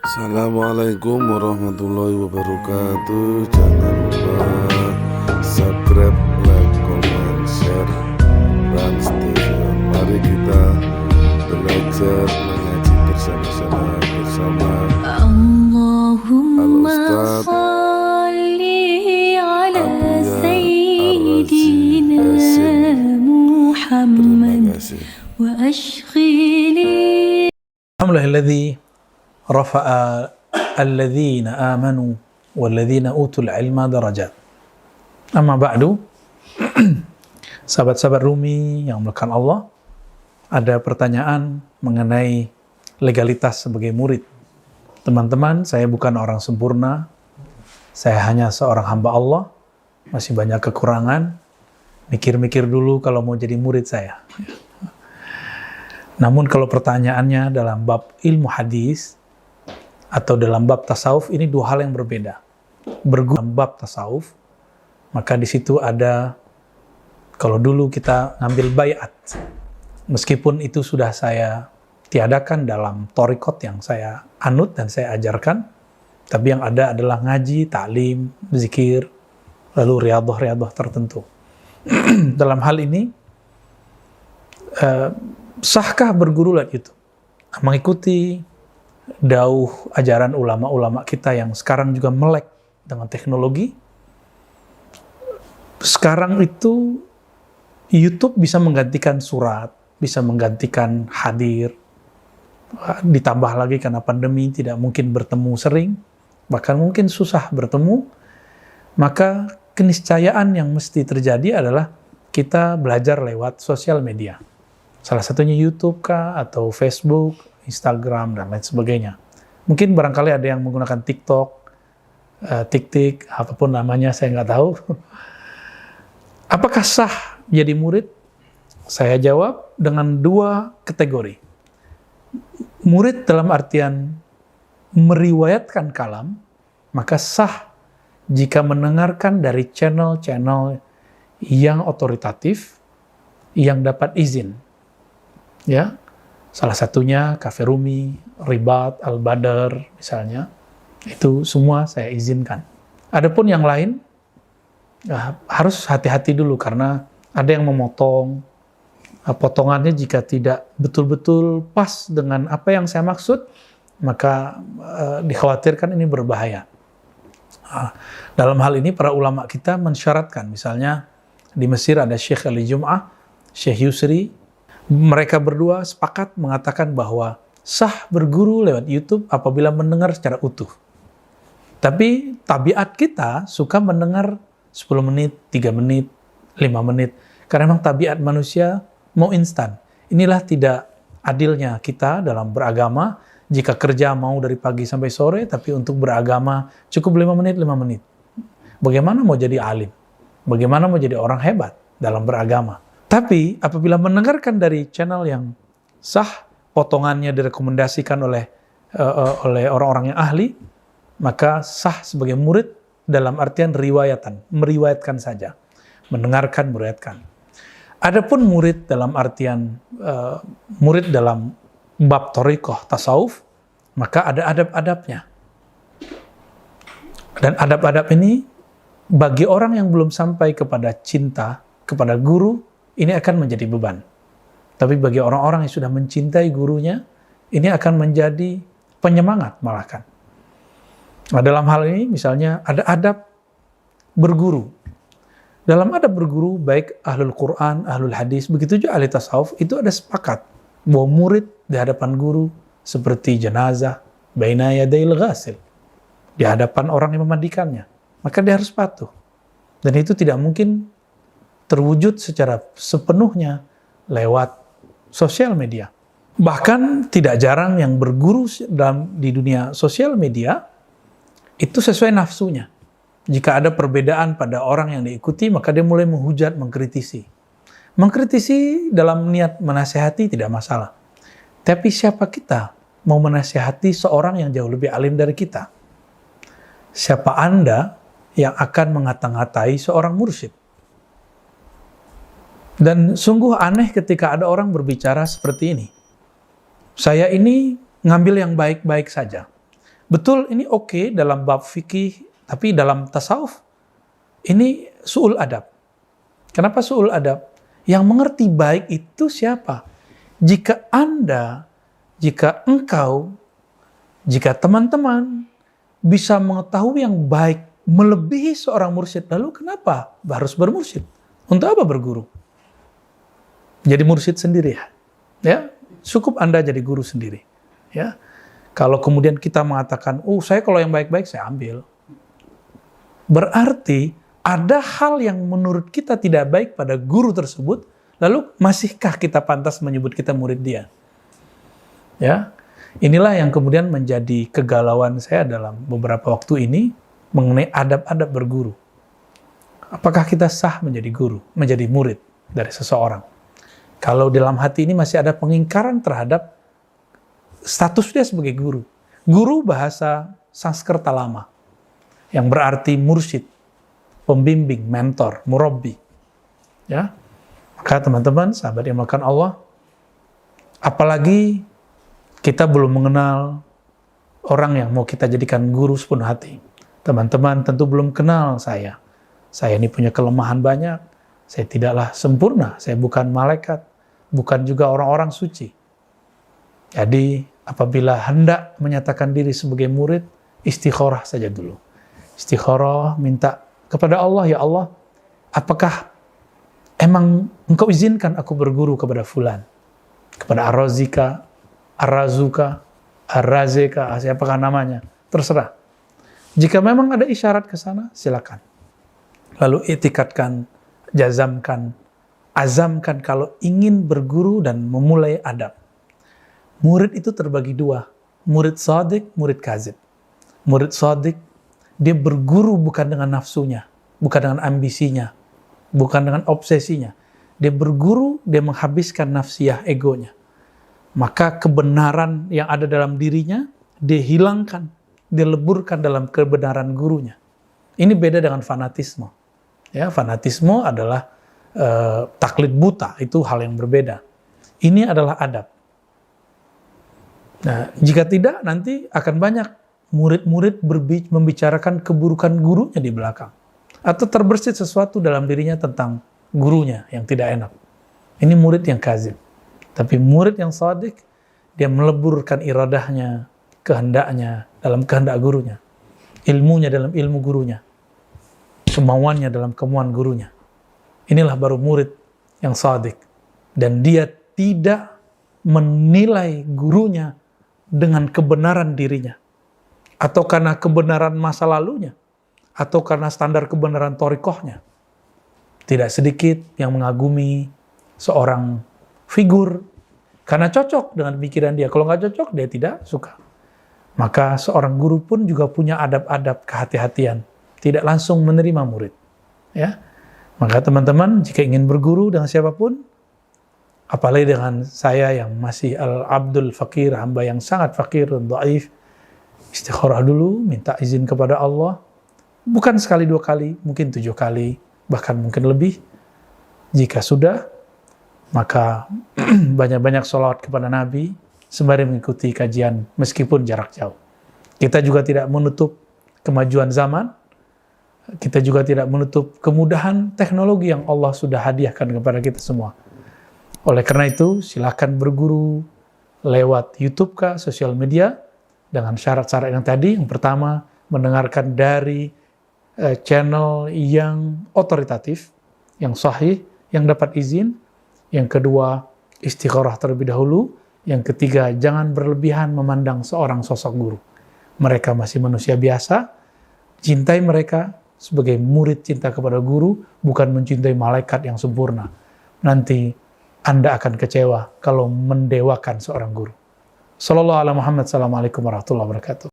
Assalamualaikum warahmatullahi wabarakatuh. Jangan lupa subscribe, like, comment, share, dan stay tune. Mari kita belajar mengaji bersama-sama bersama Allahumma Al-Ustaz salli ala Abuya Sayyidina Ar-Razi Terima Muhammad kasih. wa ashghili Alhamdulillahilladzi rafa'a alladzina amanu walladzina utul ilma darajat. Amma ba'du. Sahabat-sahabat Rumi yang melakukan Allah, ada pertanyaan mengenai legalitas sebagai murid. Teman-teman, saya bukan orang sempurna. Saya hanya seorang hamba Allah, masih banyak kekurangan. Mikir-mikir dulu kalau mau jadi murid saya. Namun kalau pertanyaannya dalam bab ilmu hadis atau dalam bab tasawuf, ini dua hal yang berbeda. Dalam bab tasawuf, maka di situ ada, kalau dulu kita ngambil bayat, meskipun itu sudah saya tiadakan dalam thariqat yang saya anut dan saya ajarkan, tapi yang ada adalah ngaji, ta'lim, zikir, lalu riyadhah tertentu. Dalam hal ini, sahkah berguru lewat YouTube? Mengikuti dauh ajaran ulama-ulama kita yang sekarang juga melek dengan teknologi. Sekarang itu YouTube bisa menggantikan surat, bisa menggantikan hadir. Ditambah lagi karena pandemi tidak mungkin bertemu sering, bahkan mungkin susah bertemu. Maka keniscayaan yang mesti terjadi adalah kita belajar lewat sosial media. Salah satunya YouTube kah, atau Facebook, Instagram, dan lain sebagainya. Mungkin barangkali ada yang menggunakan TikTok, Tik-Tik, apapun namanya, saya nggak tahu. Apakah sah jadi murid? Saya jawab dengan dua kategori. Murid dalam artian meriwayatkan kalam, maka sah jika mendengarkan dari channel-channel yang otoritatif, yang dapat izin. Ya, salah satunya Cafe Rumi, Ribat, Al-Badr misalnya, itu semua saya izinkan. Adapun yang lain, harus hati-hati dulu karena ada yang memotong, potongannya jika tidak betul-betul pas dengan apa yang saya maksud, maka dikhawatirkan ini berbahaya. Dalam hal ini para ulama kita mensyaratkan, misalnya di Mesir ada Syekh Ali Jum'ah, Syekh Yusri, mereka berdua sepakat mengatakan bahwa sah berguru lewat YouTube apabila mendengar secara utuh. Tapi tabiat kita suka mendengar 10 menit, 3 menit, 5 menit. Karena memang tabiat manusia mau instan. Inilah tidak adilnya kita dalam beragama. Jika kerja mau dari pagi sampai sore, tapi untuk beragama cukup 5 menit, 5 menit. Bagaimana mau jadi alim? Bagaimana mau jadi orang hebat dalam beragama? Tapi apabila mendengarkan dari channel yang sah, potongannya direkomendasikan oleh orang-orang yang ahli, maka sah sebagai murid dalam artian riwayatan, meriwayatkan saja, mendengarkan, meriwayatkan. Adapun murid dalam artian murid dalam bab thariqah tasawuf, maka ada adab-adabnya. Dan adab-adab ini bagi orang yang belum sampai kepada cinta kepada guru, ini akan menjadi beban. Tapi bagi orang-orang yang sudah mencintai gurunya, ini akan menjadi penyemangat malahan. Nah, dalam hal ini misalnya ada adab berguru. Dalam adab berguru, baik ahlul Quran, ahlul hadis, begitu juga ahli tasawuf, itu ada sepakat bahwa murid di hadapan guru seperti jenazah, baina yadail ghasil, di hadapan orang yang memandikannya. Maka dia harus patuh. Dan itu tidak mungkin terwujud secara sepenuhnya lewat sosial media. Bahkan tidak jarang yang berguru di dunia sosial media itu sesuai nafsunya. Jika ada perbedaan pada orang yang diikuti, maka dia mulai menghujat, mengkritisi. Mengkritisi dalam niat menasihati tidak masalah. Tapi siapa kita mau menasihati seorang yang jauh lebih alim dari kita? Siapa Anda yang akan mengata-ngatai seorang mursyid? Dan sungguh aneh ketika ada orang berbicara seperti ini. Saya ini ngambil yang baik-baik saja. Betul, ini oke dalam bab fikih, tapi dalam tasawuf ini su'ul adab. Kenapa su'ul adab? Yang mengerti baik itu siapa? Jika Anda, jika engkau, jika teman-teman bisa mengetahui yang baik melebihi seorang mursyid, lalu kenapa harus bermursyid? Untuk apa berguru? Jadi mursyid sendiri ya. Cukup Anda jadi guru sendiri. Ya. Kalau kemudian kita mengatakan, saya kalau yang baik-baik saya ambil. Berarti ada hal yang menurut kita tidak baik pada guru tersebut, lalu masihkah kita pantas menyebut kita murid dia? Ya, inilah yang kemudian menjadi kegalauan saya dalam beberapa waktu ini mengenai adab-adab berguru. Apakah kita sah menjadi guru, menjadi murid dari seseorang? Kalau dalam hati ini masih ada pengingkaran terhadap status dia sebagai guru. Guru bahasa Sanskerta lama, yang berarti mursyid, pembimbing, mentor, murabbi. Ya, maka teman-teman, sahabat yang melakukan Allah, apalagi kita belum mengenal orang yang mau kita jadikan guru sepenuh hati. Teman-teman tentu belum kenal saya. Saya ini punya kelemahan banyak. Saya tidaklah sempurna. Saya bukan malaikat, bukan juga orang-orang suci. Jadi apabila hendak menyatakan diri sebagai murid, istikharah saja dulu. Istikharah, minta kepada Allah, ya Allah, apakah emang engkau izinkan aku berguru kepada fulan? Kepada Ar-Razika, Ar-Razuka, Ar-Razeka, siapakah namanya? Terserah. Jika memang ada isyarat ke sana, silakan. Lalu itikadkan, jazamkan, azamkan kalau ingin berguru dan memulai adab. Murid itu terbagi dua, murid shadiq, murid kazib. Murid shadiq, dia berguru bukan dengan nafsunya, bukan dengan ambisinya, bukan dengan obsesinya. Dia berguru, dia menghabiskan nafsiyah egonya. Maka kebenaran yang ada dalam dirinya, dia hilangkan, dia leburkan dalam kebenaran gurunya. Ini beda dengan fanatisme. Ya, fanatisme adalah taklid buta, itu hal yang berbeda. Ini adalah adab. Nah, jika tidak, nanti akan banyak murid-murid membicarakan keburukan gurunya di belakang. Atau terbersit sesuatu dalam dirinya tentang gurunya yang tidak enak. Ini murid yang kazib. Tapi murid yang shadiq, dia meleburkan iradahnya, kehendaknya dalam kehendak gurunya. Ilmunya dalam ilmu gurunya. Kemauannya dalam kemauan gurunya. Inilah baru murid yang shadiq. Dan dia tidak menilai gurunya dengan kebenaran dirinya, atau karena kebenaran masa lalunya, atau karena standar kebenaran thorikohnya. Tidak sedikit yang mengagumi seorang figur karena cocok dengan pikiran dia. Kalau nggak cocok, dia tidak suka. Maka seorang guru pun juga punya adab-adab kehati-hatian, tidak langsung menerima murid. Ya, maka teman-teman jika ingin berguru dengan siapapun, apalagi dengan saya yang masih al-abdul fakir, hamba yang sangat fakir dan dhaif, istikharah dulu, minta izin kepada Allah. Bukan sekali dua kali, mungkin 7 kali, bahkan mungkin lebih. Jika sudah, maka banyak-banyak sholawat kepada Nabi, sembari mengikuti kajian meskipun jarak jauh. Kita juga tidak menutup kemajuan zaman, kita juga tidak menutup kemudahan teknologi yang Allah sudah hadiahkan kepada kita semua. Oleh karena itu, silakan berguru lewat YouTube kah, sosial media, dengan syarat-syarat yang tadi. Yang pertama, mendengarkan dari channel yang otoritatif, yang sahih, yang dapat izin. Yang kedua, istikharah terlebih dahulu. Yang ketiga, jangan berlebihan memandang seorang sosok guru. Mereka masih manusia biasa, cintai mereka sebagai murid cinta kepada guru, bukan mencintai malaikat yang sempurna. Nanti Anda akan kecewa kalau mendewakan seorang guru. Sallallahu alaihi Muhammad, assalamualaikum warahmatullahi wabarakatuh.